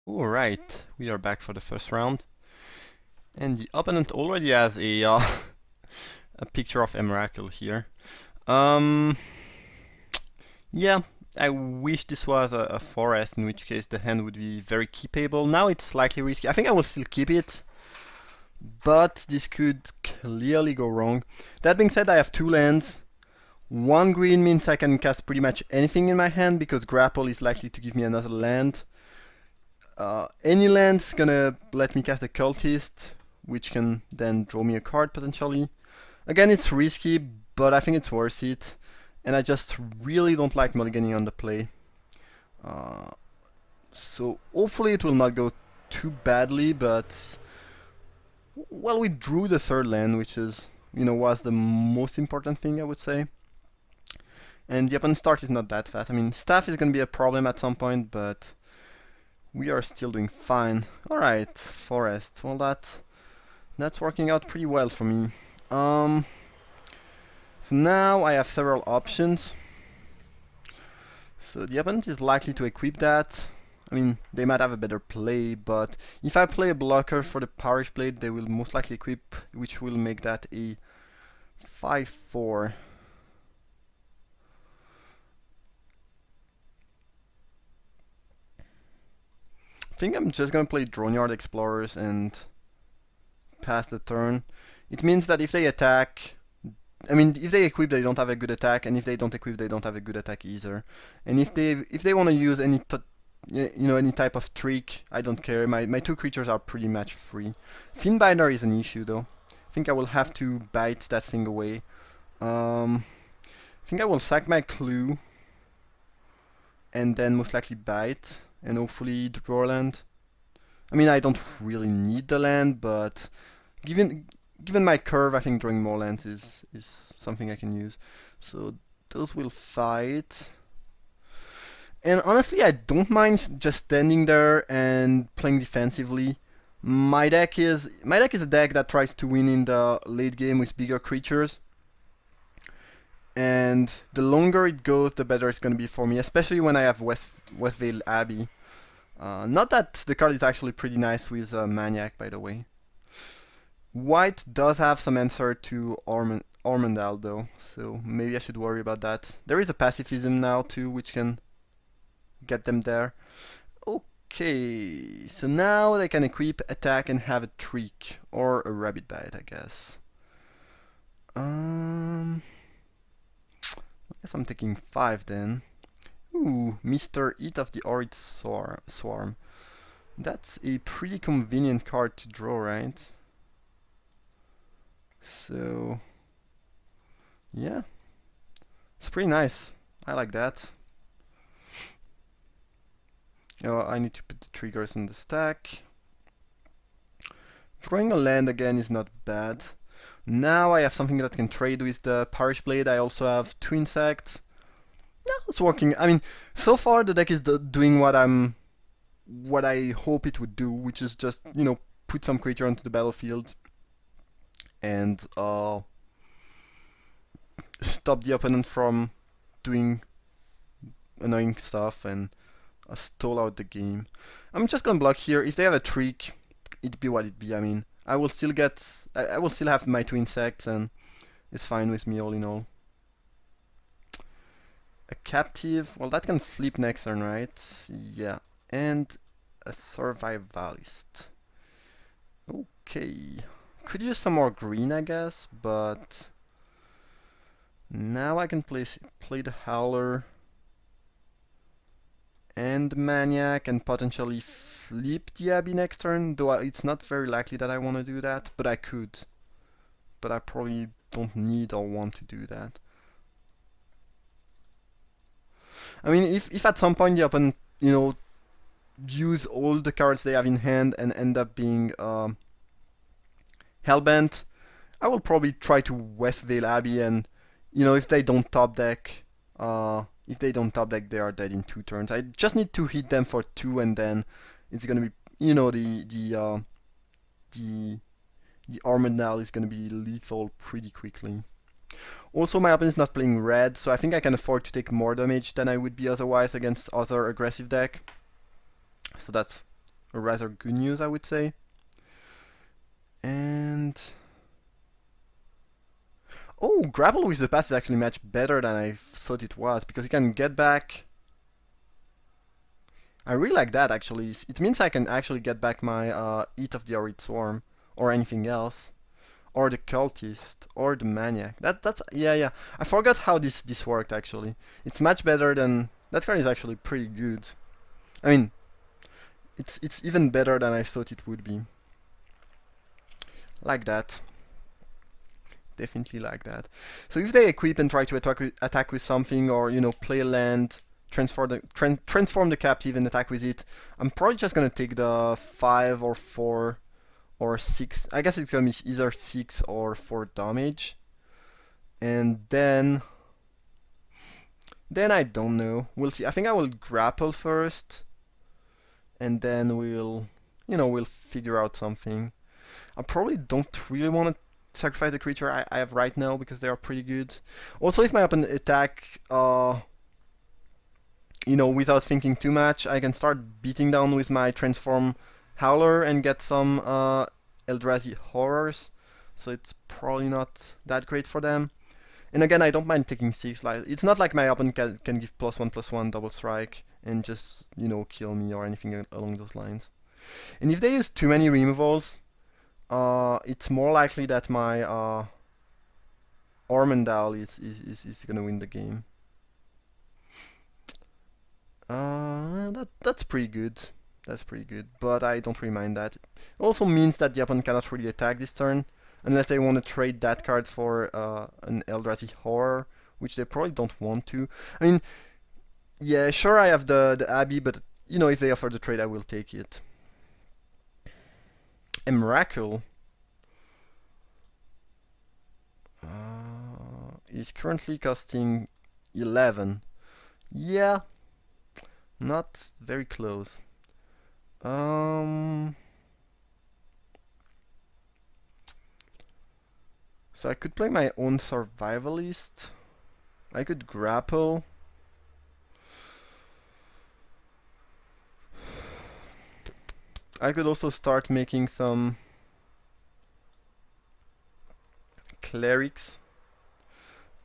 Alright, we are back for the first round. And the opponent already has a a picture of a miracle here. Um, yeah, I wish this was a forest, in which case the hand would be very keepable. Now it's slightly risky. I think I will still keep it, but this could clearly go wrong. That being said, I have two lands. One green means I can cast pretty much anything in my hand because grapple is likely to give me another land. Any land's gonna let me cast a cultist, which can then draw me a card potentially. Again, it's risky, but I think it's worth it. And I just really don't like mulliganing on the play. So hopefully it will not go too badly, but well, we drew the third land, which is, was the most important thing I would say. And the opponent's start is not that fast. I mean, staff is gonna be a problem at some point, but we are still doing fine. Alright, forest. Well, that's working out pretty well for me. So now I have several options. So the opponent is likely to equip that. I mean, they might have a better play, but if I play a blocker for the Parish Blade, they will most likely equip, which will make that a 5/4. I think I'm just gonna play Droneyard Explorers and pass the turn. It means that if they attack, I mean, if they equip, they don't have a good attack, and if they don't equip, they don't have a good attack either. And if they want to use any any type of trick, I don't care. My two creatures are pretty much free. Finbinder is an issue though. I think I will have to bite that thing away. I think I will sack my clue, and then most likely bite, and hopefully draw land. I mean, I don't really need the land, but given my curve, I think drawing more lands is something I can use. So those will fight. And honestly, I don't mind just standing there and playing defensively. My deck is a deck that tries to win in the late game with bigger creatures. And the longer it goes, the better it's going to be for me, especially when I have Westvale Abbey. Not that the card is actually pretty nice with Maniac, by the way. White does have some answer to Ormondal though, so maybe I should worry about that. There is a pacifism now too, which can get them there. Okay, so now they can equip, attack, and have a trick or a rabbit bite, I guess. I guess I'm taking 5 then. Ooh, Mr. Eat of the Horrid Swarm. That's a pretty convenient card to draw, right? So, yeah, it's pretty nice. I like that. I need to put the triggers in the stack. Drawing a land again is not bad. Now I have something that can trade with the Parish Blade. I also have 2 insects. Yeah, it's working. I mean, so far the deck is doing what I hope it would do, which is just, put some creature onto the battlefield and stop the opponent from doing annoying stuff and stall out the game. I'm just gonna block here. If they have a trick, it'd be what it be. I mean, I will still have my 2 insects, and it's fine with me all in all. A captive, well, that can flip next turn, right? Yeah, and a survivalist. Okay. Could use some more green, I guess, but now I can play the Howler and Maniac and potentially flip the Abbey next turn, though it's not very likely that I want to do that, but I could. But I probably don't need or want to do that. I mean, if at some point the opponent, use all the cards they have in hand and end up being Hellbent, I will probably try to Westvale Abbey, and if they don't top deck, they are dead in 2 turns. I just need to hit them for 2, and then it's gonna be, the Armadale is gonna be lethal pretty quickly. Also, my opponent is not playing red, so I think I can afford to take more damage than I would be otherwise against other aggressive deck. So that's or rather good news, I would say. And oh, grapple with the pass is actually much better than I thought it was, because you can get back. I really like that actually. It means I can actually get back my Eat of the Arid Swarm, or anything else, or the Cultist, or the Maniac. That's yeah. I forgot how this worked actually. It's much better than that card is actually pretty good. I mean, it's even better than I thought it would be. Like that. Definitely like that. So if they equip and try to attack with something, or play a land, transform the captive and attack with it, I'm probably just gonna take the 5 or 4 or 6. I guess it's gonna be either 6 or 4 damage, and then I don't know. We'll see. I think I will grapple first, and then we'll figure out something. I probably don't really want to sacrifice the creature I have right now, because they are pretty good. Also, if my opponent attack, without thinking too much, I can start beating down with my Transform Howler and get some Eldrazi Horrors. So it's probably not that great for them. And again, I don't mind taking 6. Like, it's not like my opponent can give +1/+1 double strike and just, kill me or anything along those lines. And if they use too many removals, it's more likely that my Ormandal is gonna win the game. That's pretty good. That's pretty good, but I don't really mind that. It also means that the opponent cannot really attack this turn, unless they want to trade that card for an Eldrazi Horror, which they probably don't want to. I mean, yeah, sure, I have the Abbey, but if they offer the trade, I will take it. Emrakul is currently costing 11. Yeah, not very close. So I could play my own Survivalist. I could grapple. I could also start making some clerics.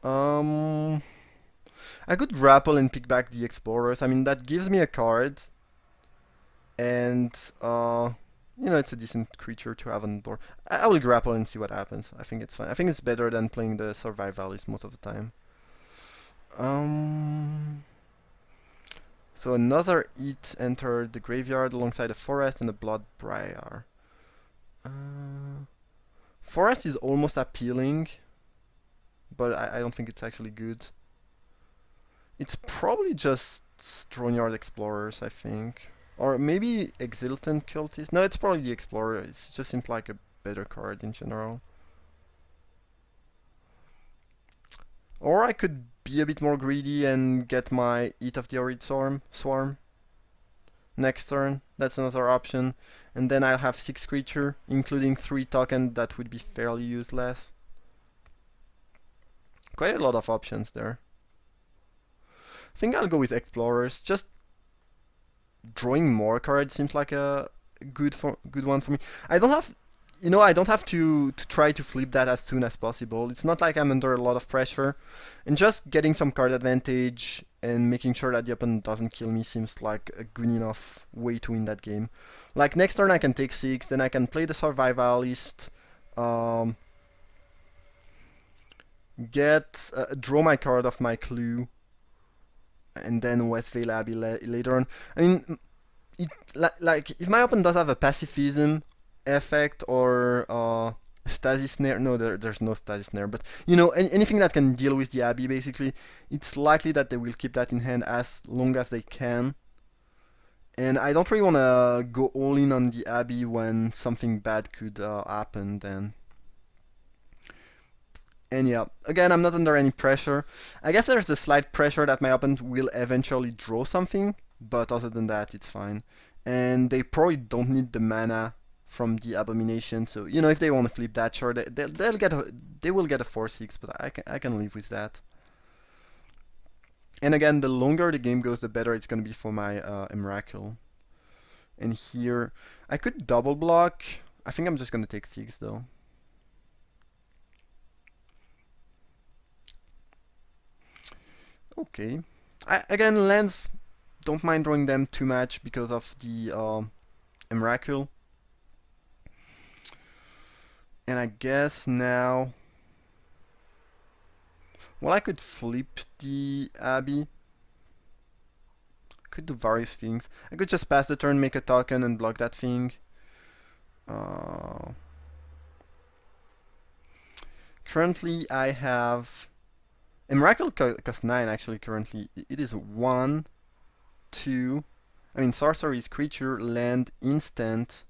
I could grapple and pick back the explorers. I mean, that gives me a card, and it's a decent creature to have on board. I will grapple and see what happens. I think it's fine. I think it's better than playing the Survivalist most of the time. So another Eat entered the graveyard alongside a Forest and a Bloodbriar. Forest is almost appealing, but I don't think it's actually good. It's probably just Stronyard Explorers, I think. Or maybe Exultant Cultist. No, it's probably the Explorer. It just seems like a better card in general. Or I could be a bit more greedy and get my Eat of the Arid Swarm next turn. That's another option. And then I'll have 6 creature, including 3 token that would be fairly useless. Quite a lot of options there. I think I'll go with Explorers. Just drawing more cards seems like a good one for me. I don't have to try to flip that as soon as possible. It's not like I'm under a lot of pressure, and just getting some card advantage and making sure that the opponent doesn't kill me seems like a good enough way to win that game. Like next turn I can take 6, then I can play the Survivalist, draw my card off my Clue, and then Westvale Abbey later on. I mean, like if my opponent does have a Pacifism effect or Stasis Snare, no, there's no Stasis Snare, but anything that can deal with the Abbey, basically, it's likely that they will keep that in hand as long as they can. And I don't really want to go all in on the Abbey when something bad could happen then. And yeah, again, I'm not under any pressure. I guess there's a slight pressure that my opponent will eventually draw something, but other than that, it's fine. And they probably don't need the mana from the Abomination, so if they want to flip that, sure, they will get a 4/6, but I can live with that. And again, the longer the game goes, the better it's gonna be for my Emrakul. And here, I could double block. I think I'm just gonna take Thieves though. Okay. Again, lands, don't mind drawing them too much because of the Miracle. And I guess now... Well, I could flip the Abbey. Could do various things. I could just pass the turn, make a token, and block that thing. Currently, I have... A Miracle costs 9, actually, currently. It is 1, 2... I mean, sorcery is creature, land, instant.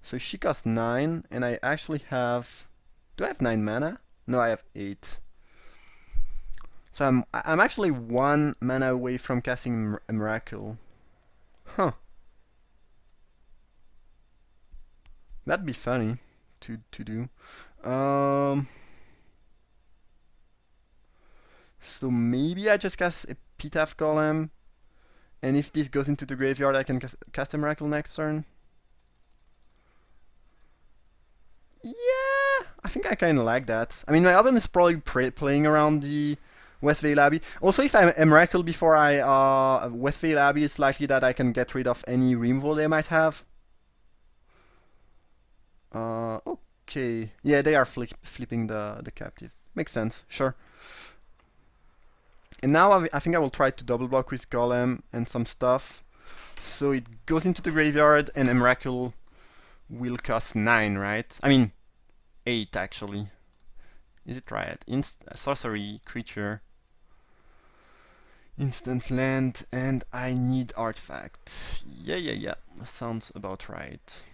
So she costs 9, and I actually have... Do I have 9 mana? No, I have 8. So I'm actually 1 mana away from casting a Miracle. Huh. That'd be funny to do. So maybe I just cast a Epitaph Golem, and if this goes into the graveyard, I can cast a Miracle next turn. Yeah, I think I kind of like that. I mean, my opponent is probably playing around the Westvale Abbey. Also, if I Miracle before I Westvale Abbey, it's likely that I can get rid of any removal they might have. Okay. Yeah, they are flipping the captive. Makes sense, sure. And now I think I will try to double block with Golem and some stuff. So it goes into the graveyard, and a Miracle will cost 9, right? I mean, 8 actually. Is it right? Sorcery, creature, instant land, and I need artifact. Yeah. Sounds about right.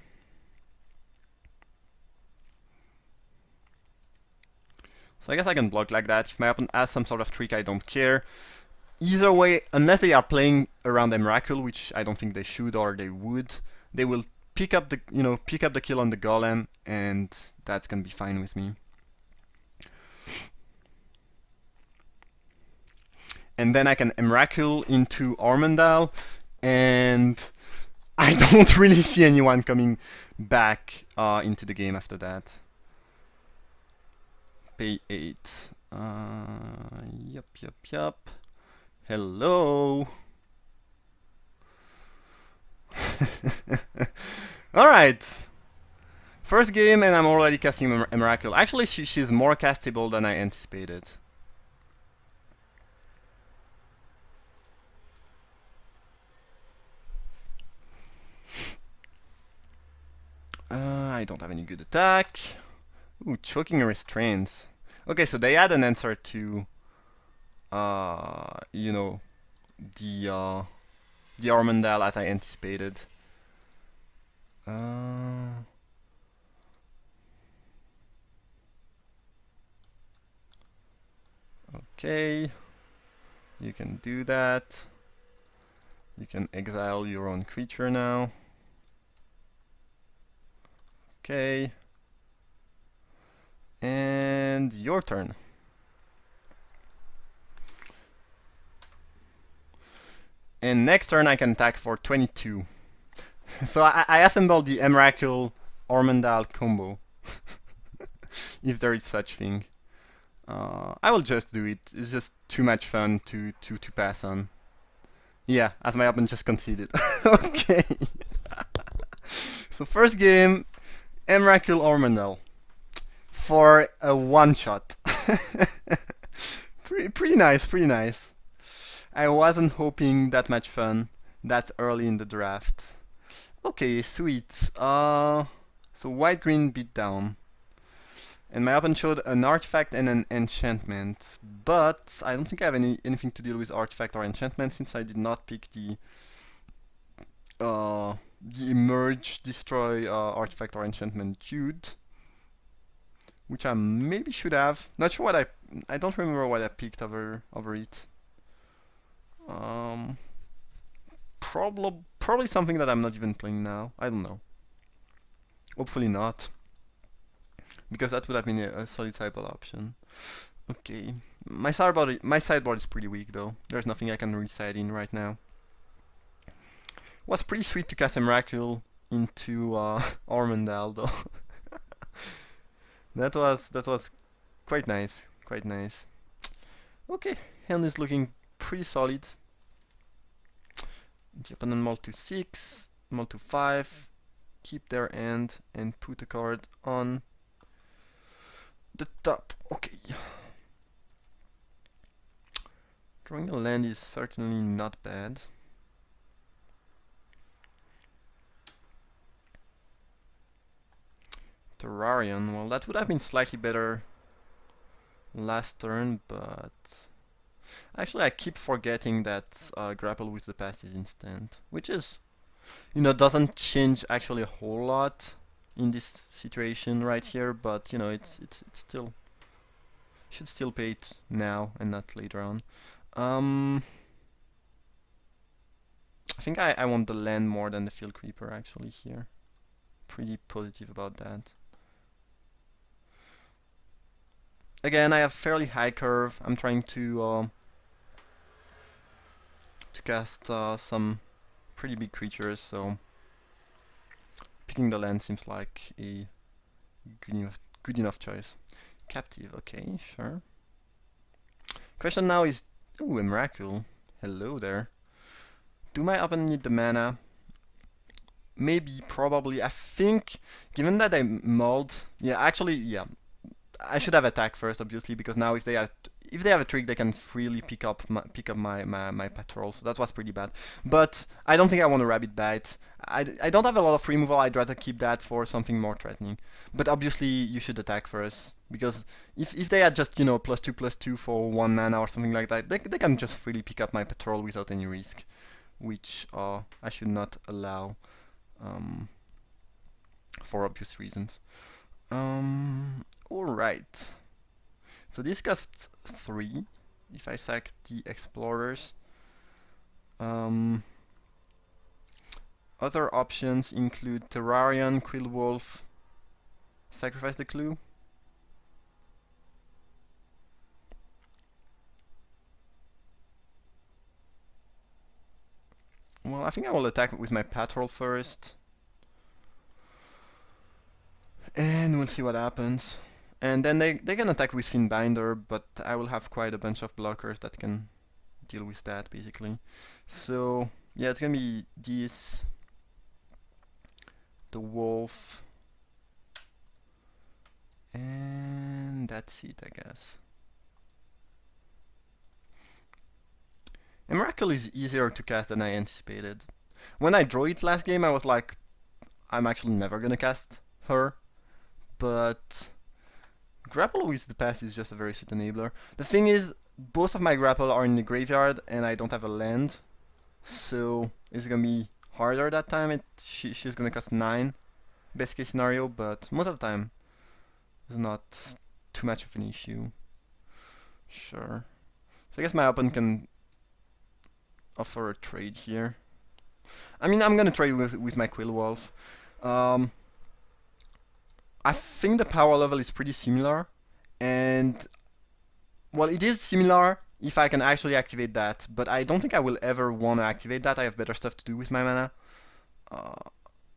So I guess I can block like that. If my opponent has some sort of trick, I don't care. Either way, unless they are playing around a Miracle, which I don't think they should or they would, they will pick up the kill on the Golem, and that's gonna be fine with me. And then I can Miracle into Ormondal, and I don't really see anyone coming back into the game after that. Pay 8. Yup. Hello. Alright. First game, and I'm already casting a Miracle. Actually, she's more castable than I anticipated. I don't have any good attack. Ooh, choking restraints. Okay, so they add an answer to, you know, the Ormondal as I anticipated. Okay, you can do that. You can exile your own creature now. Okay. And your turn. And next turn I can attack for 22. So I assembled the Miracle Ormondal combo. If there is such thing. I will just do it. It's just too much fun to pass on. Yeah, as my opponent just conceded. Okay. So first game, Miracle Ormondal. For a one-shot. Pretty nice. I wasn't hoping that much fun that early in the draft. Okay, sweet. So white-green beat down. And my opponent showed an artifact and an enchantment. But I don't think I have anything to deal with artifact or enchantment since I did not pick the emerge, destroy artifact or enchantment Jude. Which I maybe should have. Not sure what I don't remember what I picked over it. Probably something that I'm not even playing now. I don't know. Hopefully not, because that would have been a solid sideboard option. Okay, my sideboard is pretty weak though. There's nothing I can reside in right now. Was pretty sweet to cast a Miracle into Ormondale though. That was quite nice, quite nice. Okay, hand is looking pretty solid. The opponent mull to 6, mull to 5, keep their hand and put a card on the top. Okay. Drawing a land is certainly not bad. Terrarion, well, that would have been slightly better last turn, but actually I keep forgetting that Grapple with the Past is instant, which is, you know, doesn't change actually a whole lot in this situation right here, but you know, it's still should still pay it now and not later on. I think I want the land more than the Field Creeper actually here. Pretty positive about that. Again, I have fairly high curve. I'm trying to cast some pretty big creatures, so picking the land seems like a good enough choice. Captive, okay, sure. Question now is, ooh, a Miracle. Hello there. Do my opponent need the mana? Maybe, probably. I think, given that I mulled, yeah, actually, yeah, I should have attack first, obviously, because now if they have a trick, they can freely pick up my patrol. So that was pretty bad. But I don't think I want a Rabbit Bite. I don't have a lot of removal. I'd rather keep that for something more threatening. But obviously you should attack first, because if they had just, you know, +2/+2 for 1 mana or something like that, they can just freely pick up my patrol without any risk, which I should not allow, for obvious reasons. Alright. So this costs 3 if I sack the Explorers. Other options include Terrarion, Quillwolf, sacrifice the clue. Well, I think I will attack with my Patrol first. And we'll see what happens. And then they can attack with Finbinder, but I will have quite a bunch of blockers that can deal with that, basically. So, yeah, it's gonna be this, the Wolf, and that's it, I guess. A Miracle is easier to cast than I anticipated. When I drew it last game, I was like, I'm actually never gonna cast her, but Grapple with the Past is just a very sweet enabler. The thing is, both of my Grapple are in the graveyard and I don't have a land, so it's gonna be harder that time. She's gonna cost 9, best case scenario, but most of the time it's not too much of an issue. Sure. So I guess my opponent can offer a trade here. I mean, I'm gonna trade with my Quillwolf. I think the power level is pretty similar, and well, it is similar if I can actually activate that, but I don't think I will ever want to activate that. I have better stuff to do with my mana.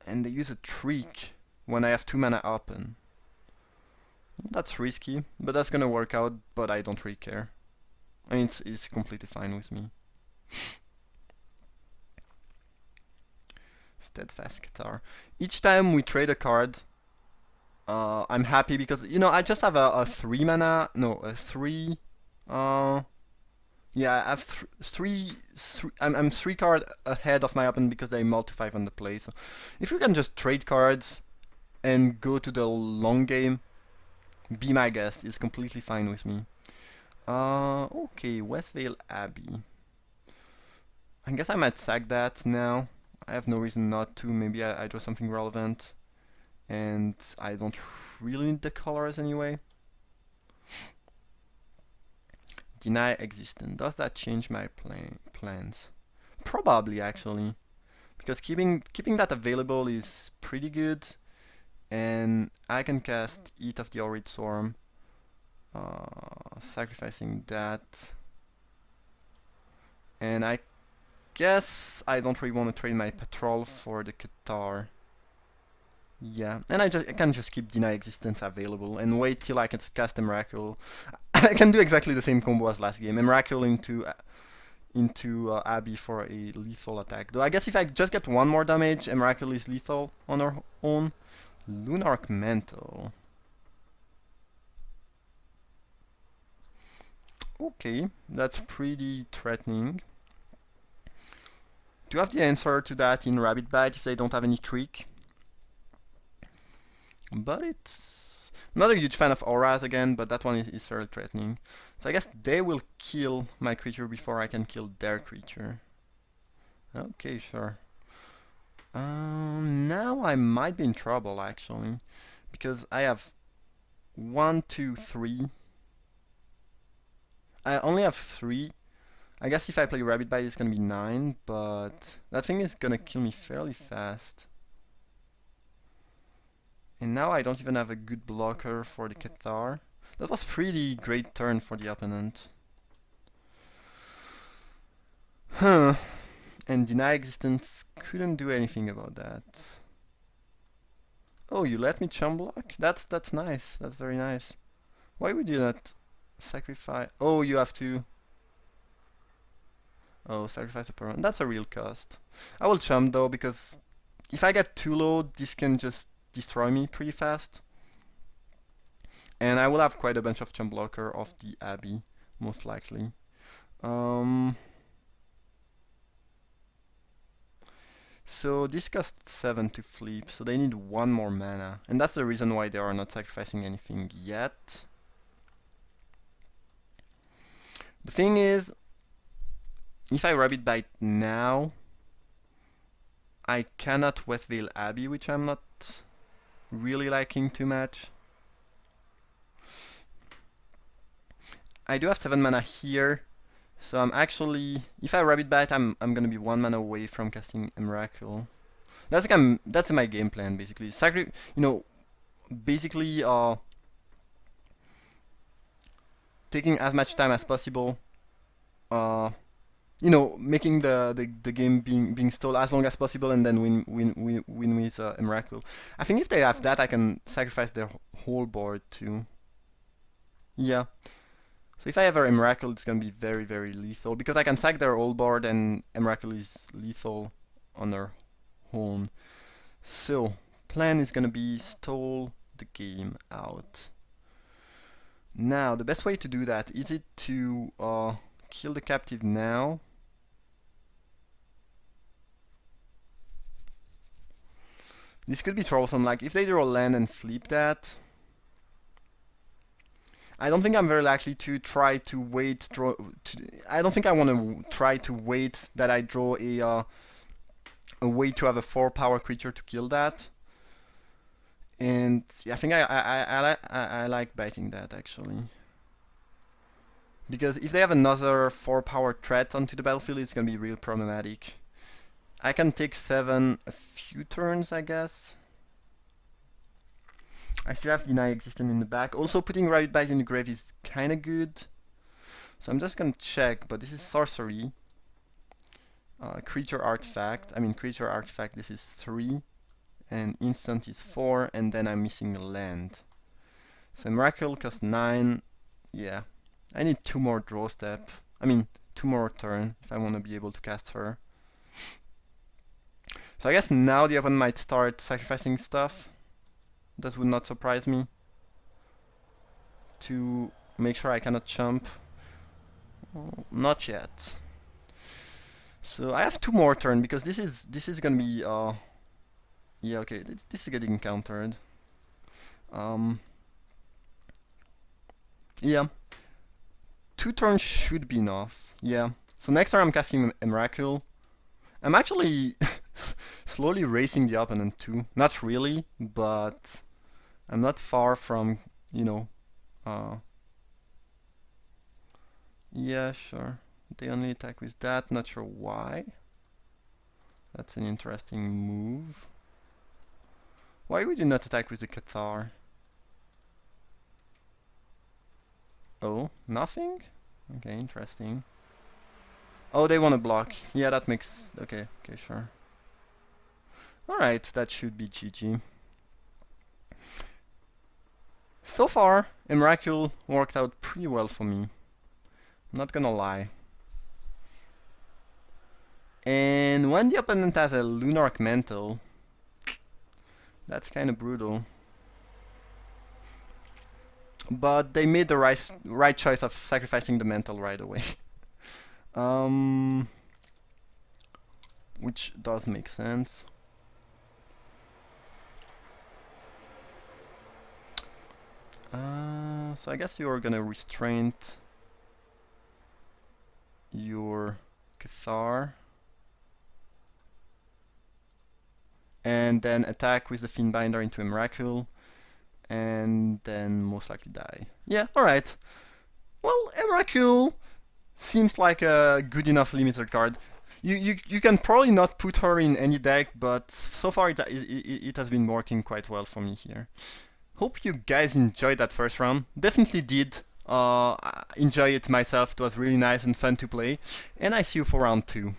And they use a trick when I have 2 mana open. That's risky, but that's gonna work out, but I don't really care. I mean, it's completely fine with me. Steadfast Catar. Each time we trade a card, I'm happy because, you know, I just have a 3 mana, no, a 3, yeah, I have I'm 3 card ahead of my opponent because they mull to 5 on the play, so if we can just trade cards and go to the long game, be my guest, is completely fine with me. Okay, Westvale Abbey. I guess I might sack that now. I have no reason not to. Maybe I draw something relevant, and I don't really need the colors anyway. Deny existence. Does that change my plans? Probably, actually, because keeping that available is pretty good, and I can cast Eat of the Horrid Swarm, sacrificing that, and I guess I don't really want to trade my patrol for the Qatar. Yeah, and I can just keep Deny Existence available and wait till I can cast a Miracle. I can do exactly the same combo as last game. A Miracle into Abby for a lethal attack. Though I guess if I just get one more damage, a Miracle is lethal on her own. Lunarch Mantle. Okay, that's pretty threatening. Do you have the answer to that in Rabbit Bite if they don't have any trick? But it's... I'm not a huge fan of auras again, but that one is fairly threatening. So I guess they will kill my creature before I can kill their creature. Okay, sure. Now I might be in trouble actually, because I have 1, 2, 3. I only have 3. I guess if I play Rabbit Bite it's gonna be 9, but that thing is gonna kill me fairly fast. And now I don't even have a good blocker for the Cathar. That was pretty great turn for the opponent. Huh. And Deny Existence couldn't do anything about that. Oh, you let me chump block? That's nice. That's very nice. Why would you not sacrifice? Oh, you have to... Oh, sacrifice a permanent. That's a real cost. I will chump though, because if I get too low, this can just destroy me pretty fast. And I will have quite a bunch of chump blocker of the Abbey, most likely. So this costs 7 to flip, so they need 1 more mana. And that's the reason why they are not sacrificing anything yet. The thing is, if I Rabbit Bite now, I cannot Westvale Abbey, which I'm not really liking too much. I do have 7 mana here, so I'm actually, if I Rabbit Bite, I'm gonna be 1 mana away from casting a Miracle. That's my game plan basically. Basically taking as much time as possible. Making the game being stalled as long as possible and then win with a Miracle. I think if they have that, I can sacrifice their whole board too. Yeah. So if I have a Miracle, it's gonna be very, very lethal because I can sack their whole board and a Miracle is lethal on their own. So plan is gonna be stall the game out. Now the best way to do that is it to kill the captive now. This could be troublesome, like if they draw land and flip that. I don't think I'm very likely to try to wait. I don't think I want to try to wait that I draw a way to have a 4-power creature to kill that. And I think I like biting that actually. Because if they have another 4-power threat onto the battlefield, it's gonna be real problematic. I can take 7 a few turns, I guess. I still have Deny Existence in the back. Also, putting Rabbit Bite in the grave is kinda good. So I'm just gonna check, but this is sorcery. Creature artifact. Creature artifact, this is 3. And instant is 4, and then I'm missing a land. So Miracle costs 9. Yeah. I need 2 more draw step. 2 more turn if I want to be able to cast her. So I guess now the opponent might start sacrificing stuff. That would not surprise me. To make sure I cannot chump. Not yet. So I have 2 more turn because this is gonna be yeah, okay, this is getting countered. Yeah. 2 turns should be enough. Yeah. So next turn I'm casting a Miracle. I'm actually slowly racing the opponent too. Not really, but I'm not far from, yeah, sure. They only attack with that, not sure why. That's an interesting move. Why would you not attack with the Cathar? Oh, nothing? Okay, interesting. Oh, they want to block. Yeah, that makes... Okay, sure. Alright, that should be GG. So far, Emrakul worked out pretty well for me. I'm not gonna lie. And when the opponent has a Lunarch Mantle, that's kind of brutal. But they made the right choice of sacrificing the Mantle right away. Which does make sense. So I guess you're gonna restrain your Cathar. And then attack with the Fiendbinder into Emrakul. And then most likely die. Yeah, alright. Well, Emrakul seems like a good enough limiter card. You can probably not put her in any deck, but so far it has been working quite well for me here. Hope you guys enjoyed that first round. Definitely did enjoy it myself. It was really nice and fun to play. And I see you for round 2.